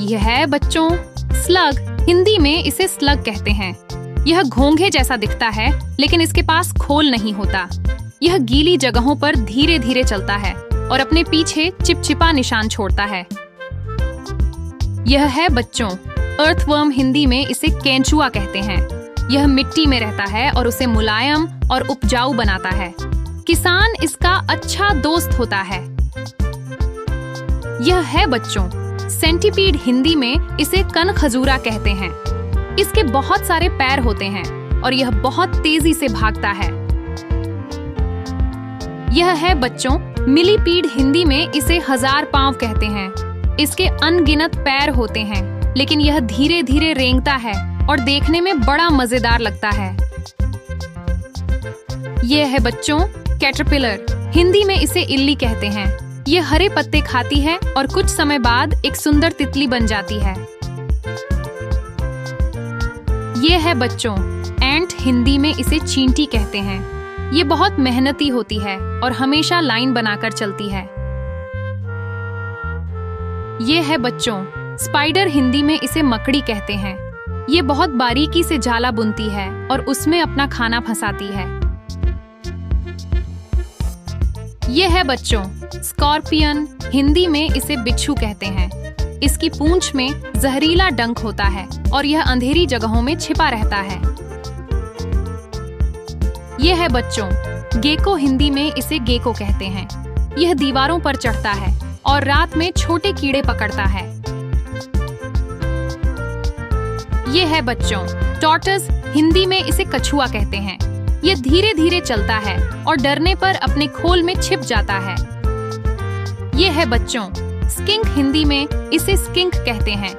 यह है बच्चों स्लग। हिंदी में इसे स्लग कहते हैं। यह घोंघे जैसा दिखता है, लेकिन इसके पास खोल नहीं होता। यह गीली जगहों पर धीरे धीरे चलता है और अपने पीछे चिपचिपा निशान छोड़ता है। यह है बच्चों अर्थवर्म। हिंदी में इसे केंचुआ कहते हैं। यह मिट्टी में रहता है और उसे मुलायम और उपजाऊ बनाता है। किसान इसका अच्छा दोस्त होता है। यह है बच्चों सेंटीपीड। हिंदी में इसे कनखजूरा कहते हैं। इसके बहुत सारे पैर होते हैं और यह बहुत तेजी से भागता है। यह है बच्चों मिलीपीड। हिंदी में इसे हजार पांव कहते हैं। इसके अनगिनत पैर होते हैं, लेकिन यह धीरे धीरे रेंगता है और देखने में बड़ा मजेदार लगता है। यह है बच्चों कैटरपिलर। हिंदी में इसे इल्ली कहते हैं। ये हरे पत्ते खाती है और कुछ समय बाद एक सुंदर तितली बन जाती है। ये है बच्चों एंट। हिंदी में इसे चींटी कहते हैं। ये बहुत मेहनती होती है और हमेशा लाइन बनाकर चलती है। ये है बच्चों स्पाइडर। हिंदी में इसे मकड़ी कहते हैं। ये बहुत बारीकी से जाला बुनती है और उसमें अपना खाना फंसाती है। ये है बच्चों स्कॉर्पियन। हिंदी में इसे बिच्छू कहते हैं। इसकी पूंछ में जहरीला डंक होता है और यह अंधेरी जगहों में छिपा रहता है। यह है बच्चों गेको। हिंदी में इसे गेको कहते हैं। यह दीवारों पर चढ़ता है और रात में छोटे कीड़े पकड़ता है। यह है बच्चों टॉर्टस। हिंदी में इसे कछुआ कहते हैं। यह धीरे धीरे चलता है और डरने पर अपने खोल में छिप जाता है। यह है बच्चों स्किंक। हिंदी में इसे स्किंक कहते हैं।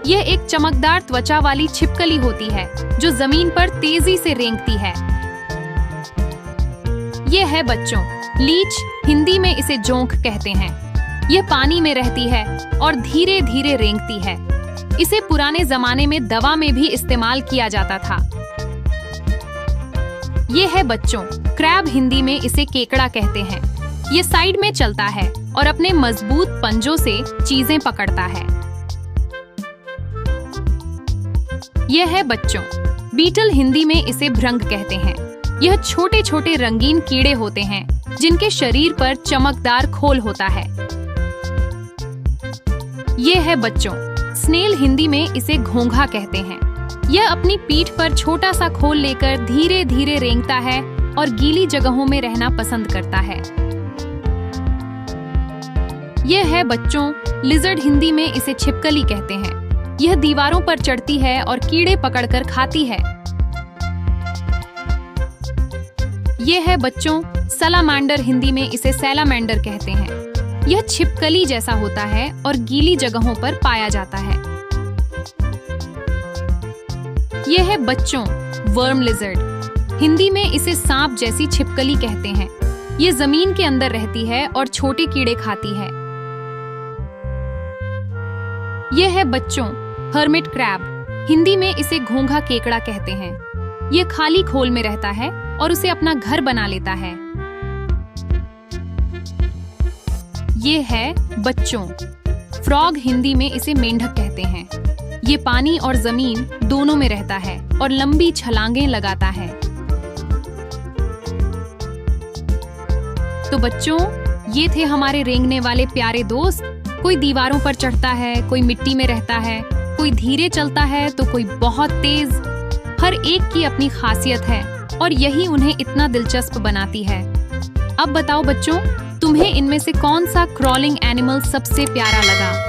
यह एक चमकदार त्वचा वाली छिपकली होती है जो जमीन पर तेजी से रेंगती है। यह है बच्चों लीच। हिंदी में इसे जोंक कहते हैं। यह पानी में रहती है और धीरे धीरे रेंगती है। इसे पुराने जमाने में दवा में भी इस्तेमाल किया जाता था। ये है बच्चों क्रैब। हिंदी में इसे केकड़ा कहते हैं। ये साइड में चलता है और अपने मजबूत पंजों से चीजें पकड़ता है। यह है बच्चों बीटल। हिंदी में इसे भृंग कहते हैं। यह छोटे छोटे रंगीन कीड़े होते हैं जिनके शरीर पर चमकदार खोल होता है। यह है बच्चों स्नेल। हिंदी में इसे घोंघा कहते हैं। यह अपनी पीठ पर छोटा सा खोल लेकर धीरे धीरे रेंगता है और गीली जगहों में रहना पसंद करता है। यह है बच्चों लिजर्ड। हिंदी में इसे छिपकली कहते हैं। यह दीवारों पर चढ़ती है और कीड़े पकड़कर खाती है। यह है बच्चों सलामांडर। हिंदी में इसे सैलामेंडर कहते हैं। यह छिपकली जैसा होता है और गीली जगहों पर पाया जाता है। यह है बच्चों वर्म लिजर्ड। हिंदी में इसे सांप जैसी छिपकली कहते हैं। यह जमीन के अंदर रहती है और छोटे कीड़े खाती है। यह है बच्चों हर्मिट क्रैब। हिंदी में इसे घोंघा केकड़ा कहते हैं। यह खाली खोल में रहता है और उसे अपना घर बना लेता है। ये है बच्चों फ्रॉग। हिंदी में इसे मेंढक कहते हैं। ये पानी और जमीन दोनों में रहता है और लंबी छलांगें लगाता है। तो बच्चों ये थे हमारे रेंगने वाले प्यारे दोस्त। कोई दीवारों पर चढ़ता है, कोई मिट्टी में रहता है, कोई धीरे चलता है तो कोई बहुत तेज। हर एक की अपनी खासियत है और यही उन्हें इतना दिलचस्प बनाती है। अब बताओ बच्चों तुम्हें इनमें से कौन सा क्रॉलिंग एनिमल सबसे प्यारा लगा?